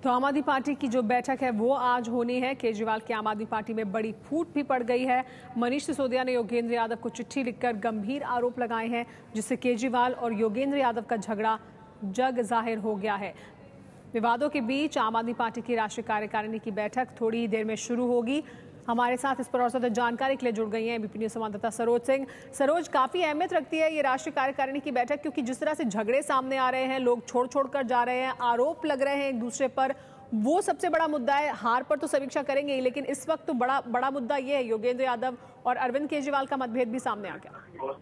तो आम आदमी पार्टी की जो बैठक है वो आज होनी है। केजरीवाल की आम आदमी पार्टी में बड़ी फूट भी पड़ गई है। मनीष सिसोदिया ने योगेंद्र यादव को चिट्ठी लिखकर गंभीर आरोप लगाए हैं, जिससे केजरीवाल और योगेंद्र यादव का झगड़ा जग जाहिर हो गया है। विवादों के बीच आम आदमी पार्टी की राष्ट्रीय कार्यकारिणी की बैठक थोड़ी ही देर में शुरू होगी। हमारे साथ इस पर और ज्यादा जानकारी के लिए जुड़ गई हैं एबीपी न्यूज संवाददाता सरोज सिंह। सरोज, काफी अहमियत रखती है ये राष्ट्रीय कार्यकारिणी की बैठक, क्योंकि जिस तरह से झगड़े सामने आ रहे हैं, लोग छोड़ कर जा रहे हैं, आरोप लग रहे हैं एक दूसरे पर, वो सबसे बड़ा मुद्दा है। हार पर तो समीक्षा करेंगे ही, लेकिन इस वक्त तो बड़ा मुद्दा ये है, योगेंद्र यादव और अरविंद केजरीवाल का मतभेद भी सामने आ गया।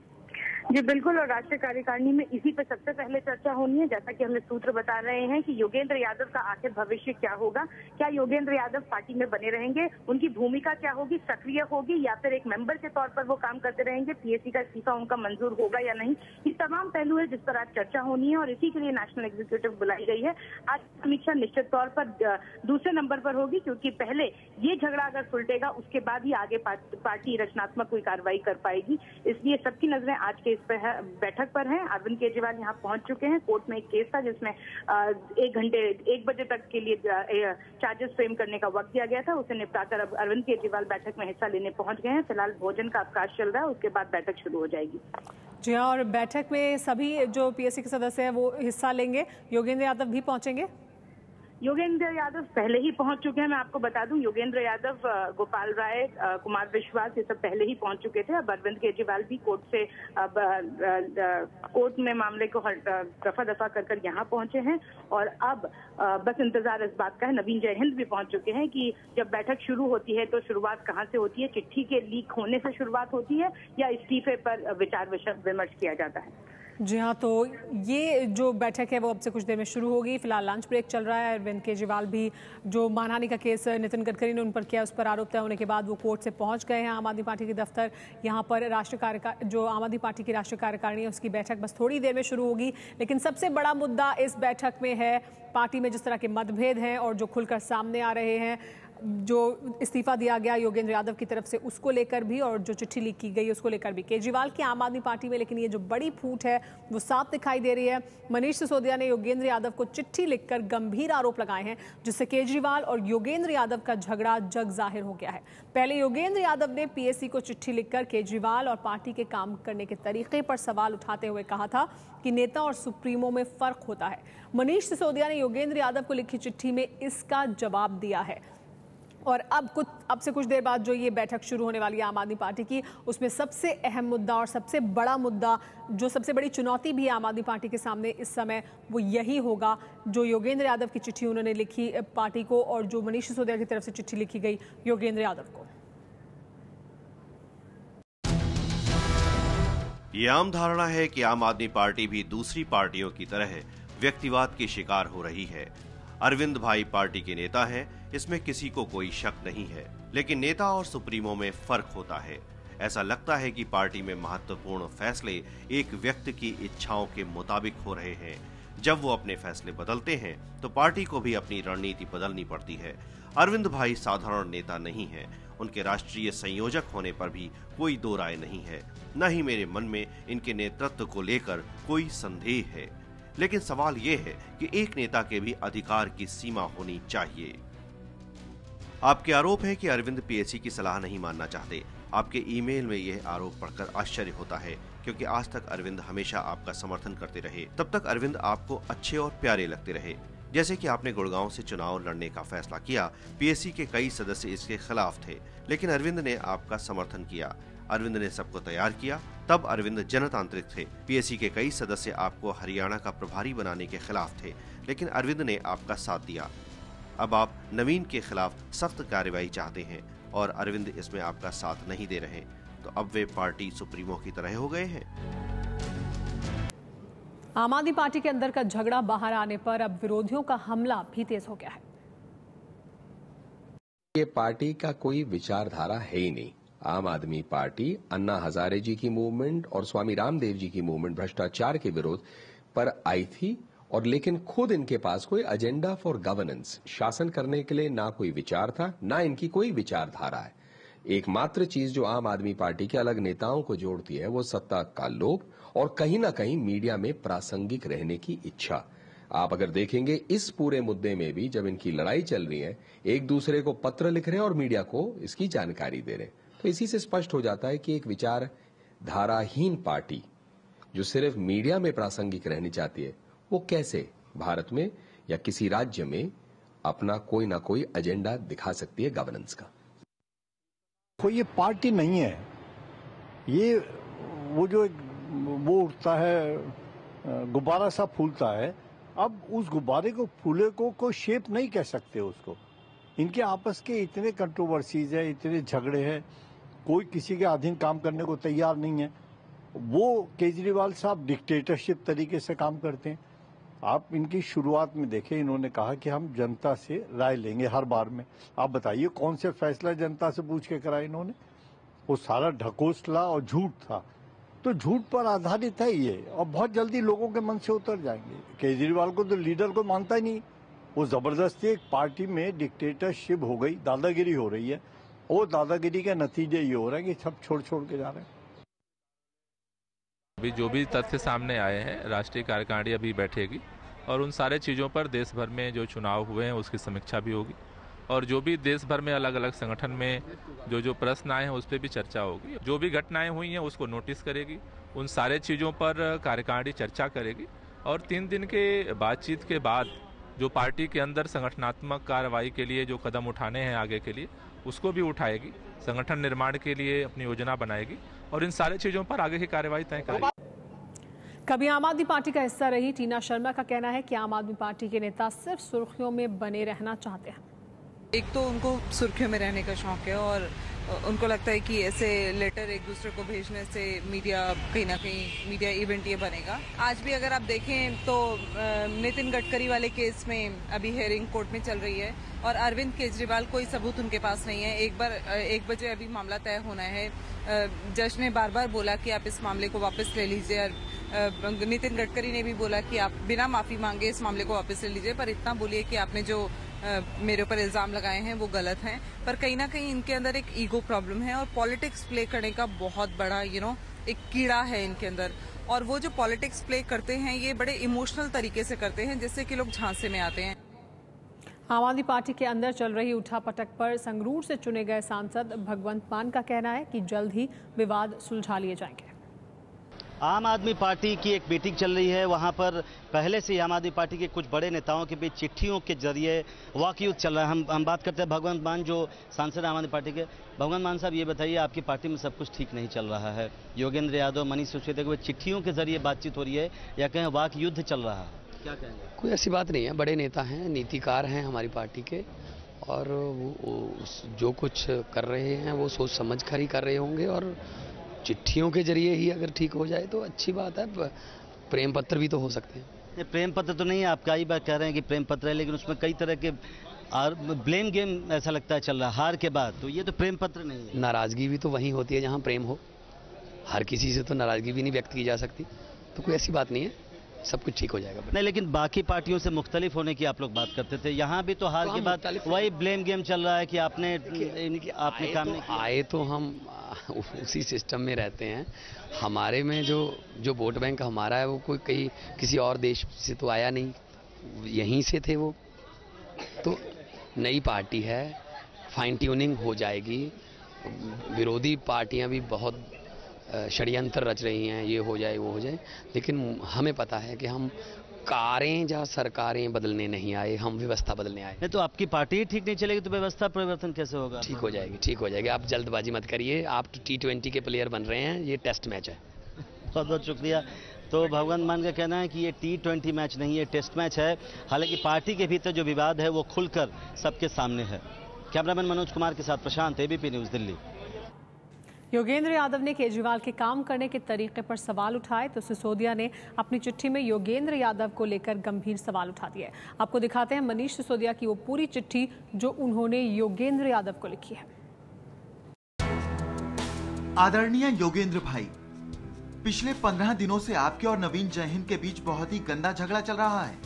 जी बिल्कुल, और राष्ट्रीय कार्यकारिणी में इसी पर सबसे पहले चर्चा होनी है। जैसा कि हमें सूत्र बता रहे हैं कि योगेंद्र यादव का आखिर भविष्य क्या होगा, क्या योगेंद्र यादव पार्टी में बने रहेंगे, उनकी भूमिका क्या होगी, सक्रिय होगी या फिर एक मेंबर के तौर पर वो काम करते रहेंगे, पीएससी का इस्तीफा उनका मंजूर होगा या नहीं, ये तमाम पहलू है जिस पर आज चर्चा होनी है और इसी के लिए नेशनल एग्जीक्यूटिव बुलाई गई है। आज समीक्षा निश्चित तौर पर दूसरे नंबर पर होगी, क्योंकि पहले ये झगड़ा अगर सुलटेगा उसके बाद ही आगे पार्टी रचनात्मक कोई कार्रवाई कर पाएगी। इसलिए सबकी नजरें आज के इस पर है, बैठक पर हैं। अरविंद केजरीवाल यहाँ पहुंच चुके हैं। कोर्ट में एक केस था जिसमें 1 बजे तक के लिए चार्जेस फ्रेम करने का वक्त दिया गया था, उसे निपटाकर अब अरविंद केजरीवाल बैठक में हिस्सा लेने पहुंच गए हैं। फिलहाल भोजन का अवकाश चल रहा है, उसके बाद बैठक शुरू हो जाएगी। जी हाँ, और बैठक में सभी जो पीएससी के सदस्य हैं वो हिस्सा लेंगे। योगेंद्र यादव भी पहुंचेंगे। योगेंद्र यादव पहले ही पहुंच चुके हैं। मैं आपको बता दूं, योगेंद्र यादव, गोपाल राय, कुमार विश्वास, ये सब पहले ही पहुंच चुके थे। अब अरविंद केजरीवाल भी कोर्ट में मामले को दफा दफा कर यहाँ पहुंचे हैं और अब बस इंतजार इस बात का है। नवीन जयहिंद भी पहुंच चुके हैं कि जब बैठक शुरू होती है तो शुरुआत कहाँ से होती है, चिट्ठी के लीक होने से शुरुआत होती है या इस्तीफे पर विचार विमर्श किया जाता है। जी हाँ, तो ये जो बैठक है वो अब से कुछ देर में शुरू होगी। फिलहाल लंच ब्रेक चल रहा है। अरविंद केजरीवाल भी जो मानहानि का केस नितिन गडकरी ने उन पर किया, उस पर आरोप तय होने के बाद वो कोर्ट से पहुंच गए हैं आम आदमी पार्टी के दफ्तर। यहाँ पर जो आम आदमी पार्टी की राष्ट्रीय कार्यकारिणी है उसकी बैठक बस थोड़ी देर में शुरू होगी। लेकिन सबसे बड़ा मुद्दा इस बैठक में है पार्टी में जिस तरह के मतभेद हैं और जो खुलकर सामने आ रहे हैं, जो इस्तीफा दिया गया योगेंद्र यादव की तरफ से उसको लेकर भी और जो चिट्ठी लीक की गई उसको लेकर भी केजरीवाल की आम आदमी पार्टी में। लेकिन ये जो बड़ी फूट है वो साफ दिखाई दे रही है। मनीष सिसोदिया ने योगेंद्र यादव को चिट्ठी लिखकर गंभीर आरोप लगाए हैं, जिससे केजरीवाल और योगेंद्र यादव का झगड़ा जग जाहिर हो गया है। पहले योगेंद्र यादव ने पीएससी को चिट्ठी लिखकर केजरीवाल और पार्टी के काम करने के तरीके पर सवाल उठाते हुए कहा था कि नेता और सुप्रीमो में फर्क होता है। मनीष सिसोदिया ने योगेंद्र यादव को लिखी चिट्ठी में इसका जवाब दिया है। और अब से कुछ देर बाद जो ये बैठक शुरू होने वाली है आम आदमी पार्टी की, उसमें सबसे अहम मुद्दा और सबसे बड़ा मुद्दा, जो सबसे बड़ी चुनौती भी है आम आदमी पार्टी के सामने इस समय, वो यही होगा जो योगेंद्र यादव की चिट्ठी उन्होंने लिखी पार्टी को और जो मनीष सिसोदिया की तरफ से चिट्ठी लिखी गई योगेंद्र यादव को। ये आम धारणा है कि आम आदमी पार्टी भी दूसरी पार्टियों की तरह व्यक्तिवाद की शिकार हो रही है। अरविंद भाई पार्टी के नेता हैं, इसमें किसी को कोई शक नहीं है, लेकिन नेता और सुप्रीमो में फर्क होता है। ऐसा लगता है कि पार्टी में महत्वपूर्ण फैसले एक व्यक्ति की इच्छाओं के मुताबिक हो रहे हैं। जब वो अपने फैसले बदलते हैं तो पार्टी को भी अपनी रणनीति बदलनी पड़ती है। अरविंद भाई साधारण नेता नहीं है, उनके राष्ट्रीय संयोजक होने पर भी कोई दो राय नहीं है। न ही मेरे मन में इनके नेतृत्व को लेकर कोई संदेह है, लेकिन सवाल ये है कि एक नेता के भी अधिकार की सीमा होनी चाहिए। आपके आरोप है कि अरविंद पीएससी की सलाह नहीं मानना चाहते। आपके ईमेल में यह आरोप पढ़कर आश्चर्य होता है, क्योंकि आज तक अरविंद हमेशा आपका समर्थन करते रहे। तब तक अरविंद आपको अच्छे और प्यारे लगते रहे। जैसे कि आपने गुड़गांव से चुनाव लड़ने का फैसला किया, पीएससी के कई सदस्य इसके खिलाफ थे, लेकिन अरविंद ने आपका समर्थन किया। अरविंद ने सबको तैयार किया, तब अरविंद जनतांत्रिक थे। पीएससी के कई सदस्य आपको हरियाणा का प्रभारी बनाने के खिलाफ थे, लेकिन अरविंद ने आपका साथ दिया। अब आप नवीन के खिलाफ सख्त कार्रवाई चाहते हैं और अरविंद इसमें आपका साथ नहीं दे रहे, तो अब वे पार्टी सुप्रीमो की तरह हो गए हैं। आम आदमी पार्टी के अंदर का झगड़ा बाहर आने पर अब विरोधियों का हमला भी तेज हो गया है। ये पार्टी का कोई विचारधारा है ही नहीं। आम आदमी पार्टी अन्ना हजारे जी की मूवमेंट और स्वामी रामदेव जी की मूवमेंट भ्रष्टाचार के विरोध पर आई थी, और लेकिन खुद इनके पास कोई एजेंडा फॉर गवर्नेंस, शासन करने के लिए ना कोई विचार था, ना इनकी कोई विचारधारा है। एकमात्र चीज जो आम आदमी पार्टी के अलग नेताओं को जोड़ती है वो सत्ता का लोभ और कहीं ना कहीं मीडिया में प्रासंगिक रहने की इच्छा। आप अगर देखेंगे इस पूरे मुद्दे में भी जब इनकी लड़ाई चल रही है, एक दूसरे को पत्र लिख रहे हैं और मीडिया को इसकी जानकारी दे रहे हैं। तो इसी से स्पष्ट हो जाता है कि एक विचार धाराहीन पार्टी जो सिर्फ मीडिया में प्रासंगिक रहनी चाहती है, वो कैसे भारत में या किसी राज्य में अपना कोई ना कोई एजेंडा दिखा सकती है गवर्नेंस का। कोई ये पार्टी नहीं है, ये वो जो वो उठता है गुब्बारा सा फूलता है, अब उस गुब्बारे को फूले को कोई शेप नहीं कह सकते उसको। इनके आपस के इतने कंट्रोवर्सीज है, इतने झगड़े हैं, कोई किसी के अधीन काम करने को तैयार नहीं है। वो केजरीवाल साहब डिक्टेटरशिप तरीके से काम करते हैं। आप इनकी शुरुआत में देखें, इन्होंने कहा कि हम जनता से राय लेंगे हर बार में। आप बताइए कौन से फैसला जनता से पूछ के कराए इन्होंने? वो सारा ढकोसला और झूठ था। तो झूठ पर आधारित है ये, और बहुत जल्दी लोगों के मन से उतर जाएंगे। केजरीवाल को तो लीडर को मानता ही नहीं। वो जबरदस्ती एक पार्टी में डिक्टेटरशिप हो गई, दादागिरी हो रही है। वो दादागिरी के नतीजे ये हो रहे हैं कि सब छोड़ छोड़ के जा रहे हैं। अभी जो भी तथ्य सामने आए हैं, राष्ट्रीय कार्यकारिणी अभी बैठेगी और उन सारे चीज़ों पर देश भर में जो चुनाव हुए हैं उसकी समीक्षा भी होगी, और जो भी देश भर में अलग अलग संगठन में जो प्रश्न आए हैं उस पर भी चर्चा होगी। जो भी घटनाएं हुई हैं उसको नोटिस करेगी, उन सारे चीज़ों पर कार्यकारिणी चर्चा करेगी, और 3 दिन के बातचीत के बाद जो पार्टी के अंदर संगठनात्मक कार्रवाई के लिए जो कदम उठाने हैं आगे के लिए, उसको भी उठाएगी। संगठन निर्माण के लिए अपनी योजना बनाएगी और इन सारी चीज़ों पर आगे की कार्रवाई तय करेगी। कभी आम आदमी पार्टी का हिस्सा रही टीना शर्मा का कहना है कि आम आदमी पार्टी के नेता सिर्फ सुर्खियों में बने रहना चाहते हैं। एक तो उनको सुर्खियों में रहने का शौक है, और उनको लगता है कि ऐसे लेटर एक दूसरे को भेजने से मीडिया कहीं ना कहीं मीडिया इवेंट ये बनेगा। आज भी अगर आप देखें तो नितिन गडकरी वाले केस में अभी हेयरिंग कोर्ट में चल रही है, और अरविंद केजरीवाल कोई सबूत उनके पास नहीं है। 1 बजे अभी मामला तय होना है। जज ने बार बार बोला कि आप इस मामले को वापस ले लीजिए, और नितिन गडकरी ने भी बोला कि आप बिना माफी मांगे इस मामले को वापस ले लीजिए, पर इतना बोलिए कि आपने जो मेरे ऊपर इल्जाम लगाए हैं वो गलत हैं। पर कहीं ना कहीं इनके अंदर एक ईगो प्रॉब्लम है, और पॉलिटिक्स प्ले करने का बहुत बड़ा एक कीड़ा है इनके अंदर। और वो जो पॉलिटिक्स प्ले करते हैं ये बड़े इमोशनल तरीके से करते हैं, जिससे कि लोग झांसे में आते हैं। आम आदमी पार्टी के अंदर चल रही उठापटक पर संगरूर से चुने गए सांसद भगवंत मान का कहना है कि जल्द ही विवाद सुलझा लिए जाएंगे। आम आदमी पार्टी की एक मीटिंग चल रही है, वहां पर पहले से ही आम आदमी पार्टी के कुछ बड़े नेताओं के बीच चिट्ठियों के जरिए वाकयुद्ध चल रहा है। हम बात करते हैं भगवंत मान, जो सांसद आम आदमी पार्टी के। भगवंत मान साहब, ये बताइए, आपकी पार्टी में सब कुछ ठीक नहीं चल रहा है। योगेंद्र यादव, मनीष सिसोदिया के चिट्ठियों के जरिए बातचीत हो रही है, या कहें वाकयुद्ध चल रहा है, क्या कहेंगे? कोई ऐसी बात नहीं है, बड़े नेता हैं, नीतिकार हैं हमारी पार्टी के, और वो जो कुछ कर रहे हैं वो सोच समझ कर ही कर रहे होंगे, और चिट्ठियों के जरिए ही अगर ठीक हो जाए तो अच्छी बात है। प्रेम पत्र भी तो हो सकते हैं। प्रेम पत्र तो नहीं है, आप कई बार कह रहे हैं कि प्रेम पत्र है, लेकिन उसमें कई तरह के ब्लेम गेम ऐसा लगता है चल रहा है हार के बाद, तो ये तो प्रेम पत्र नहीं है। नाराजगी भी तो वहीं होती है जहां प्रेम हो। हर किसी से तो नाराजगी भी नहीं व्यक्त की जा सकती, तो कोई ऐसी बात नहीं है, सब कुछ ठीक हो जाएगा। नहीं, लेकिन बाकी पार्टियों से मुख्तलिफ होने की आप लोग बात करते थे, यहाँ भी तो हार के बाद वही ब्लेम गेम चल रहा है कि आपने काम नहीं किया। आए तो हम उसी सिस्टम में रहते हैं। हमारे में जो वोट बैंक हमारा है वो कोई किसी और देश से तो आया नहीं, यहीं से थे वो। तो नई पार्टी है, फाइन ट्यूनिंग हो जाएगी। विरोधी पार्टियां भी बहुत षड्यंत्र रच रही हैं, ये हो जाए वो हो जाए, लेकिन हमें पता है कि हम कारें या सरकारें बदलने नहीं आए, हम व्यवस्था बदलने आए। नहीं तो आपकी पार्टी ही ठीक नहीं चलेगी तो व्यवस्था परिवर्तन कैसे होगा? ठीक हो जाएगी, ठीक हो जाएगी। आप जल्दबाजी मत करिए, आप T20 के प्लेयर बन रहे हैं, ये टेस्ट मैच है। बहुत बहुत शुक्रिया। तो भगवंत मान का कहना है कि ये T20 मैच नहीं है, टेस्ट मैच है। हालांकि पार्टी के भीतर जो विवाद है वो खुलकर सबके सामने है। कैमरामैन मनोज कुमार के साथ प्रशांत, ABP न्यूज, दिल्ली। योगेंद्र यादव ने केजरीवाल के काम करने के तरीके पर सवाल उठाए तो सिसोदिया ने अपनी चिट्ठी में योगेंद्र यादव को लेकर गंभीर सवाल उठा दिए। आपको दिखाते हैं मनीष सिसोदिया की वो पूरी चिट्ठी जो उन्होंने योगेंद्र यादव को लिखी है। आदरणीय योगेंद्र भाई, पिछले 15 दिनों से आपके और नवीन जयहिंद के बीच बहुत ही गंदा झगड़ा चल रहा है।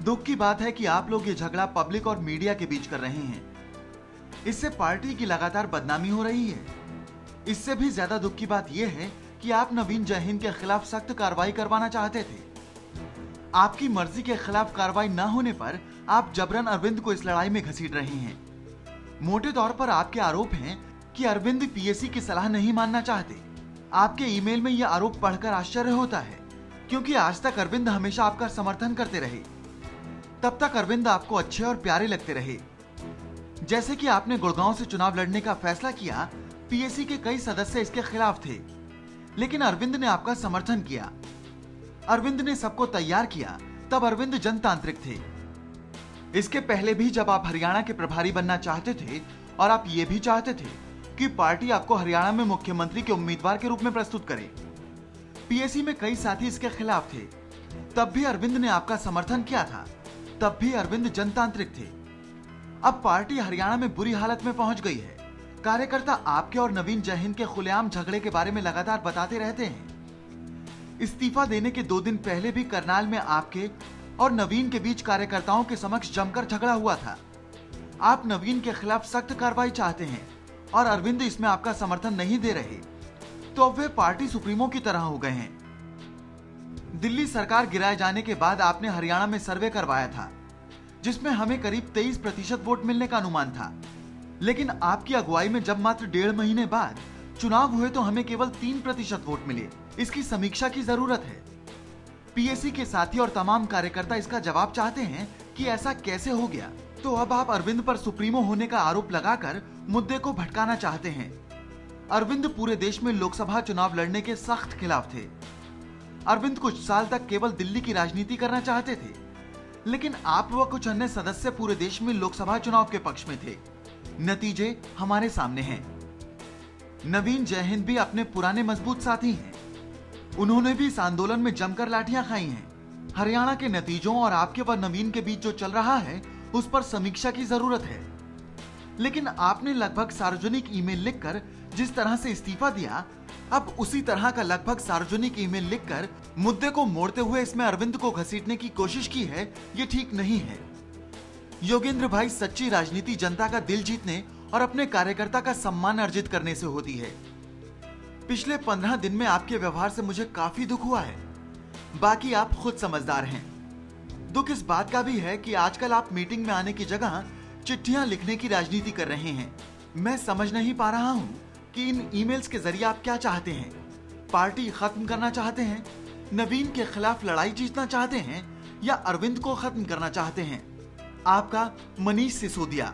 दुख की बात है कि आप लोग ये झगड़ा पब्लिक और मीडिया के बीच कर रहे हैं। इससे पार्टी की लगातार बदनामी हो रही है। इससे भी ज्यादा दुख की बात यह है कि आप नवीन जयहिंद के खिलाफ सख्त कार्रवाई करवाना चाहते थे। आपकी मर्जी के खिलाफ कार्रवाई न होने पर आप जबरन अरविंद को इस लड़ाई में घसीट रहे हैं। मोटे तौर पर आपके आरोप हैं कि अरविंद पीएसी की सलाह नहीं मानना चाहते। आपके ईमेल में यह आरोप पढ़कर आश्चर्य होता है, क्योंकि आज तक अरविंद हमेशा आपका समर्थन करते रहे। तब तक अरविंद आपको अच्छे और प्यारे लगते रहे। जैसे कि आपने गुड़गांव से चुनाव लड़ने का फैसला किया, पीएसी के कई सदस्य इसके खिलाफ थे, लेकिन अरविंद ने आपका समर्थन किया। अरविंद ने सबको तैयार किया, तब अरविंद जनतांत्रिक थे। इसके पहले भी जब आप हरियाणा के प्रभारी बनना चाहते थे और आप ये भी चाहते थे कि पार्टी आपको हरियाणा में मुख्यमंत्री के उम्मीदवार के रूप में प्रस्तुत करे, पीएसी में कई साथी इसके खिलाफ थे, तब भी अरविंद ने आपका समर्थन किया था। तब भी अरविंद जनतांत्रिक थे। अब पार्टी हरियाणा में बुरी हालत में पहुंच गई है। कार्यकर्ता आपके और नवीन जयहिंद के खुलेआम झगड़े के बारे में लगातार बताते रहते हैं। इस्तीफा देने के 2 दिन पहले भी करनाल में आपके और नवीन के बीच कार्यकर्ताओं के समक्ष जमकर झगड़ा हुआ था। आप नवीन के खिलाफ सख्त कार्रवाई चाहते हैं और अरविंद इसमें आपका समर्थन नहीं दे रहे, तो अब वे पार्टी सुप्रीमो की तरह हो गए हैं। दिल्ली सरकार गिराए जाने के बाद आपने हरियाणा में सर्वे करवाया था, जिसमें हमें करीब 23% वोट मिलने का अनुमान था, लेकिन आपकी अगुवाई में जब मात्र 1.5 महीने बाद चुनाव हुए तो हमें केवल 3% वोट मिले। इसकी समीक्षा की जरूरत है। पीएसी के साथी और तमाम कार्यकर्ता इसका जवाब चाहते हैं कि ऐसा कैसे हो गया। तो अब आप अरविंद पर सुप्रीमो होने का आरोप लगाकर मुद्दे को भटकाना चाहते हैं। अरविंद पूरे देश में लोकसभा चुनाव लड़ने के सख्त खिलाफ थे। अरविंद कुछ साल तक केवल दिल्ली की राजनीति करना चाहते थे, लेकिन आप व कुछ अन्य सदस्य पूरे देश में लोकसभा चुनाव के पक्ष में थे। नतीजे हमारे सामने हैं। नवीन जयहिंद भी अपने पुराने मजबूत साथी हैं। उन्होंने भी इस आंदोलन में जमकर लाठियां खाई हैं। हरियाणा के नतीजों और आपके व नवीन के बीच जो चल रहा है, उस पर समीक्षा की जरूरत है। लेकिन आपने लगभग सार्वजनिक ईमेल लिखकर जिस तरह से इस्तीफा दिया, अब उसी तरह का लगभग सार्वजनिक ईमेल लिखकर मुद्दे को मोड़ते हुए इसमें अरविंद को घसीटने की कोशिश की है। ये ठीक नहीं है। योगेंद्र भाई, सच्ची राजनीति जनता का दिल जीतने और अपने कार्यकर्ता का सम्मान अर्जित करने से होती है। पिछले 15 दिन में आपके व्यवहार से मुझे काफी दुख हुआ है। बाकी आप खुद समझदार हैं। दुख इस बात का भी है कि आजकल आप मीटिंग में आने की जगह चिट्ठियां लिखने की राजनीति कर रहे हैं। मैं समझ नहीं पा रहा हूं कि इन ईमेल्स के जरिए आप क्या चाहते हैं। पार्टी खत्म करना चाहते हैं, नवीन के खिलाफ लड़ाई जीतना चाहते हैं, या अरविंद को खत्म करना चाहते हैं। आपका मनीष सिसोदिया।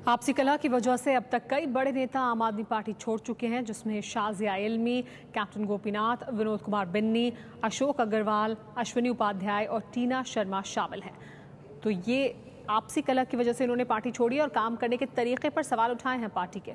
आपसी कलह की वजह से अब तक कई बड़े नेता आम आदमी पार्टी छोड़ चुके हैं, जिसमें शाजिया इल्मी, कैप्टन गोपीनाथ, विनोद कुमार बिन्नी, अशोक अग्रवाल, अश्विनी उपाध्याय और टीना शर्मा शामिल हैं। तो ये आपसी कलह की वजह से इन्होंने पार्टी छोड़ी और काम करने के तरीके पर सवाल उठाए हैं पार्टी के।